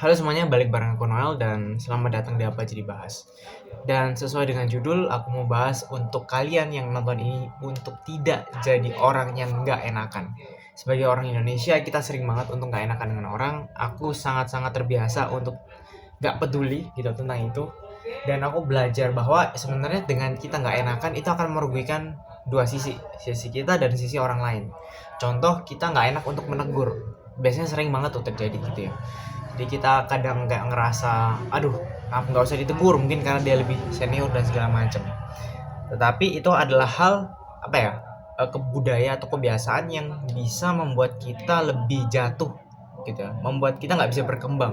Halo semuanya, balik bareng aku Noel dan selamat datang di Apa Jadi Bahas. Dan sesuai dengan judul, aku mau bahas untuk kalian yang nonton ini untuk tidak jadi orang yang nggak enakan. Sebagai orang Indonesia, kita sering banget untuk nggak enakan dengan orang. Aku sangat-sangat terbiasa untuk nggak peduli gitu tentang itu. Dan aku belajar bahwa sebenarnya dengan kita nggak enakan itu akan merugikan dua sisi kita dan sisi orang lain. Contoh, kita nggak enak untuk menegur. Biasanya sering banget tuh terjadi gitu ya. Jadi kita kadang kayak ngerasa, aduh, nggak usah ditegur, mungkin karena dia lebih senior dan segala macam. Tetapi itu adalah hal apa ya, kebudayaan atau kebiasaan yang bisa membuat kita lebih jatuh gitu ya, membuat kita nggak bisa berkembang.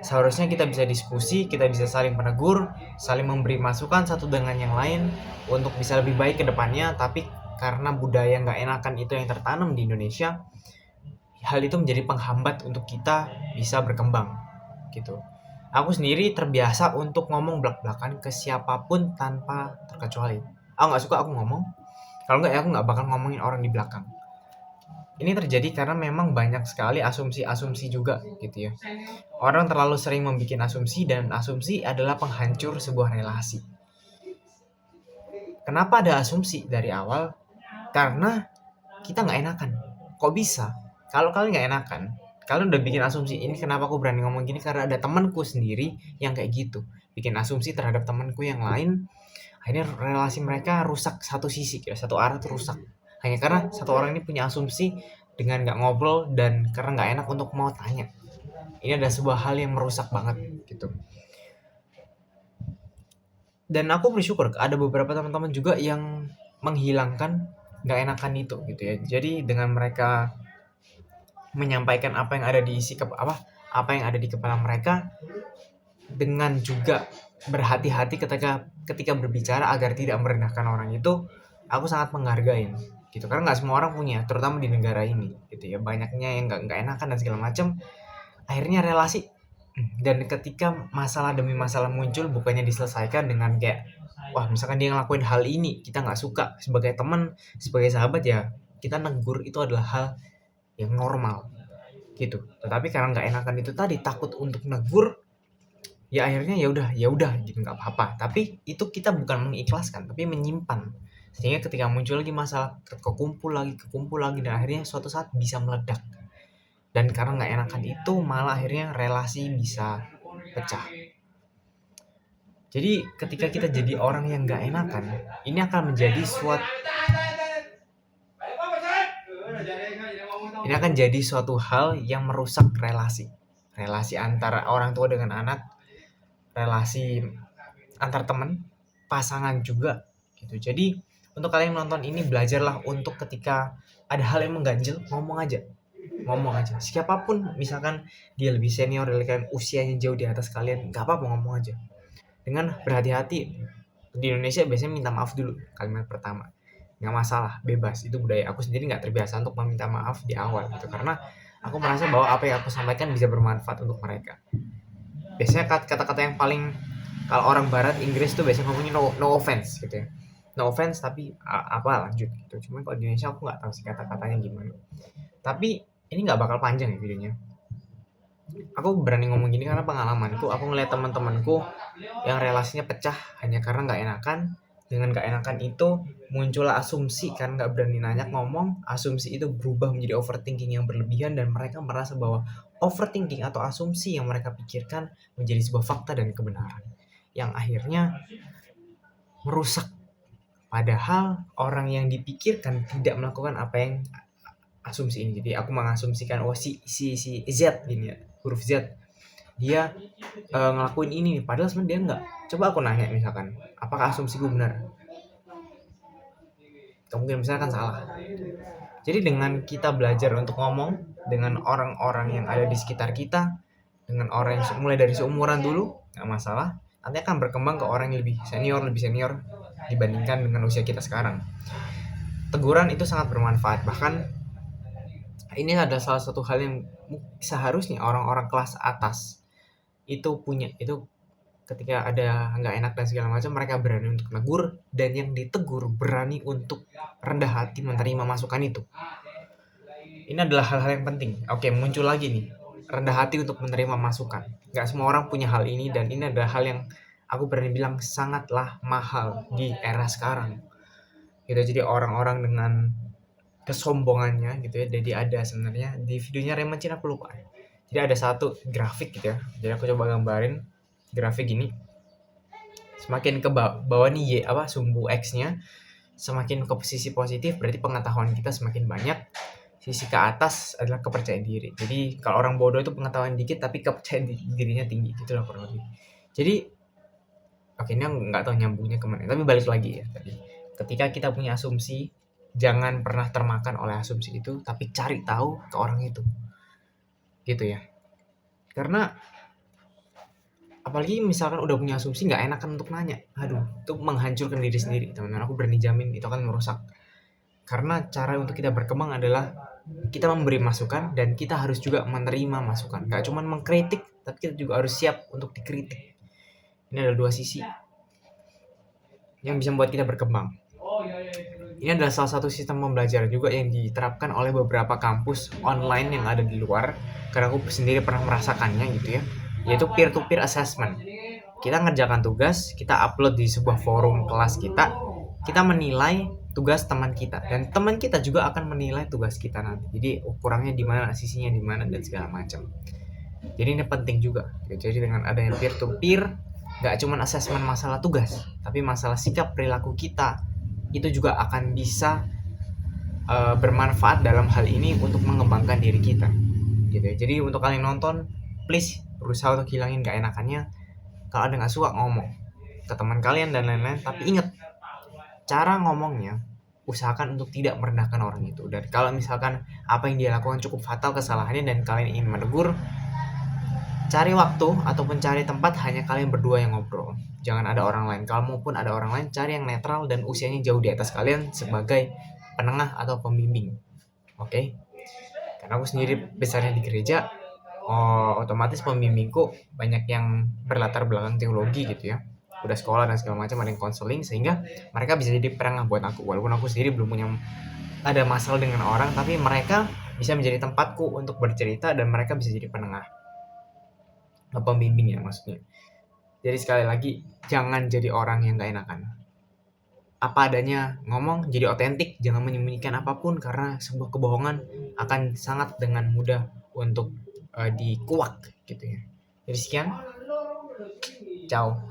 Seharusnya kita bisa diskusi, kita bisa saling menegur, saling memberi masukan satu dengan yang lain untuk bisa lebih baik ke depannya. Tapi karena budaya nggak enakan itu yang tertanam di Indonesia, hal itu menjadi penghambat untuk kita bisa berkembang gitu. Aku sendiri terbiasa untuk ngomong belak-belakan ke siapapun tanpa terkecuali. Aku nggak suka aku ngomong. Kalau nggak ya aku nggak bakal ngomongin orang di belakang. Ini terjadi karena memang banyak sekali asumsi-asumsi juga gitu ya. Orang terlalu sering membuat asumsi dan asumsi adalah penghancur sebuah relasi. Kenapa ada asumsi dari awal? Karena kita nggak enakan. Kok bisa? Kalau kalian nggak enakan, kalian udah bikin asumsi, ini kenapa aku berani ngomong gini, karena ada temanku sendiri yang kayak gitu. Bikin asumsi terhadap temanku yang lain, akhirnya relasi mereka rusak satu sisi, ya, satu arah tuh rusak. Hanya karena satu orang ini punya asumsi dengan nggak ngobrol dan karena nggak enak untuk mau tanya. Ini adalah sebuah hal yang merusak banget gitu. Dan aku bersyukur ada beberapa teman-teman juga yang menghilangkan nggak enakan itu gitu ya. Jadi dengan mereka menyampaikan apa yang ada di apa yang ada di kepala mereka dengan juga berhati-hati ketika berbicara agar tidak merendahkan orang itu, aku sangat menghargai gitu, karena nggak semua orang punya, terutama di negara ini gitu ya, banyaknya yang nggak enakan dan segala macam. Akhirnya relasi, dan ketika masalah demi masalah muncul, bukannya diselesaikan dengan kayak, wah misalkan dia ngelakuin hal ini kita nggak suka, sebagai teman, sebagai sahabat ya kita negur, itu adalah hal yang normal gitu. Tetapi karena nggak enakan itu tadi, takut untuk negur, ya akhirnya ya udah gitu, nggak apa-apa. Tapi itu kita bukan mengikhlaskan tapi menyimpan, sehingga ketika muncul lagi masalah, kekumpul lagi dan akhirnya suatu saat bisa meledak. Dan karena nggak enakan itu malah akhirnya relasi bisa pecah. Jadi ketika kita jadi orang yang nggak enakan, ini akan menjadi suatu hal yang merusak relasi antara orang tua dengan anak, relasi antar teman, pasangan juga gitu. Jadi untuk kalian yang nonton ini, belajarlah untuk ketika ada hal yang mengganjil, ngomong aja siapapun, misalkan dia lebih senior dari kalian, usianya jauh di atas kalian, nggak apa-apa, ngomong aja dengan berhati-hati. Di Indonesia biasanya minta maaf dulu kalimat pertama, nggak masalah, bebas, itu budaya. Aku sendiri nggak terbiasa untuk meminta maaf di awal gitu, karena aku merasa bahwa apa yang aku sampaikan bisa bermanfaat untuk mereka. Biasanya kata-kata yang paling, kalau orang barat Inggris tuh biasanya ngomongnya no offense gitu ya, no offense tapi apa lanjut gitu. Cuman kalau di Indonesia aku nggak tahu sih kata-katanya gimana. Tapi ini nggak bakal panjang ya videonya. Aku berani ngomong gini karena pengalamanku, aku ngeliat teman-temanku yang relasinya pecah hanya karena nggak enakan. Dengan nggak enakan itu muncullah asumsi, karena nggak berani nanya ngomong, asumsi itu berubah menjadi overthinking yang berlebihan, dan mereka merasa bahwa overthinking atau asumsi yang mereka pikirkan menjadi sebuah fakta dan kebenaran, yang akhirnya merusak. Padahal orang yang dipikirkan tidak melakukan apa yang asumsi ini. Jadi aku mengasumsikan, oh si Z gini ya, huruf Z, dia ngelakuin ini nih, padahal sebenarnya dia enggak. Coba aku nanya misalkan, apakah asumsiku benar? Kemungkinan besar kan salah. Jadi dengan kita belajar untuk ngomong dengan orang-orang yang ada di sekitar kita, dengan orang yang mulai dari seumuran dulu, nggak masalah. Nanti akan berkembang ke orang yang lebih senior dibandingkan dengan usia kita sekarang. Teguran itu sangat bermanfaat. Bahkan ini adalah salah satu hal yang seharusnya orang-orang kelas atas itu punya. Itu ketika ada nggak enak dan segala macam, mereka berani untuk negur, dan yang ditegur berani untuk rendah hati menerima masukan itu. Ini adalah hal-hal yang penting. Oke, muncul lagi nih, rendah hati untuk menerima masukan. Nggak semua orang punya hal ini, dan ini adalah hal yang aku berani bilang sangatlah mahal di era sekarang. Gitu, jadi orang-orang dengan kesombongannya gitu ya. Jadi ada sebenarnya di videonya Raymond Chin, aku lupa. Jadi ada satu grafik gitu ya. Jadi aku coba gambarin grafik gini. Semakin ke bawah nih sumbu X-nya, semakin ke posisi positif berarti pengetahuan kita semakin banyak. Sisi ke atas adalah kepercayaan diri. Jadi kalau orang bodoh itu pengetahuan dikit tapi kepercayaan dirinya tinggi, gitu lah kurang lebih. Jadi oke, ini nggak tahu nyambungnya kemana, tapi balik lagi ya tadi. Ketika kita punya asumsi, jangan pernah termakan oleh asumsi itu, tapi cari tahu ke orang itu. Gitu ya. Karena apalagi misalkan udah punya asumsi, nggak enakan untuk nanya. Aduh, itu menghancurkan diri sendiri, teman-teman. Aku berani jamin itu akan merusak. Karena cara untuk kita berkembang adalah kita memberi masukan dan kita harus juga menerima masukan. Nggak cuma mengkritik, tapi kita juga harus siap untuk dikritik. Ini adalah dua sisi yang bisa membuat kita berkembang. Ini adalah salah satu sistem pembelajaran juga yang diterapkan oleh beberapa kampus online yang ada di luar. Karena aku sendiri pernah merasakannya gitu ya. Yaitu peer-to-peer assessment. Kita ngerjakan tugas, kita upload di sebuah forum kelas kita menilai tugas teman kita, dan teman kita juga akan menilai tugas kita nanti. Jadi ukurannya di mana, sisinya di mana, dan segala macam. Jadi ini penting juga. Jadi dengan adanya peer-to-peer, nggak cuma asesmen masalah tugas, tapi masalah sikap perilaku kita itu juga akan bisa bermanfaat dalam hal ini untuk mengembangkan diri kita. Gitu ya. Jadi untuk kalian nonton, please berusaha untuk hilangin gak enakannya. Kalau ada nggak suka, ngomong ke teman kalian dan lain-lain. Tapi ingat, cara ngomongnya usahakan untuk tidak merendahkan orang itu. Dan kalau misalkan apa yang dia lakukan cukup fatal kesalahannya dan kalian ingin menegur, cari waktu ataupun cari tempat hanya kalian berdua yang ngobrol. Jangan ada orang lain. Kalaupun ada orang lain, cari yang netral dan usianya jauh di atas kalian sebagai penengah atau pembimbing. Oke? Karena aku sendiri besarnya di gereja, otomatis pembimbingku banyak yang berlatar belakang teologi gitu ya. Udah sekolah dan segala macam, ada yang konseling, sehingga mereka bisa jadi penengah buat aku. Walaupun aku sendiri belum punya ada masalah dengan orang, tapi mereka bisa menjadi tempatku untuk bercerita dan mereka bisa jadi penengah. Pembimbing ya maksudnya. Jadi sekali lagi, jangan jadi orang yang gak enakan. Apa adanya, ngomong, jadi otentik, jangan menyembunyikan apapun, karena sebuah kebohongan akan sangat dengan mudah untuk dikuak gitu ya. Jadi sekian, ciao.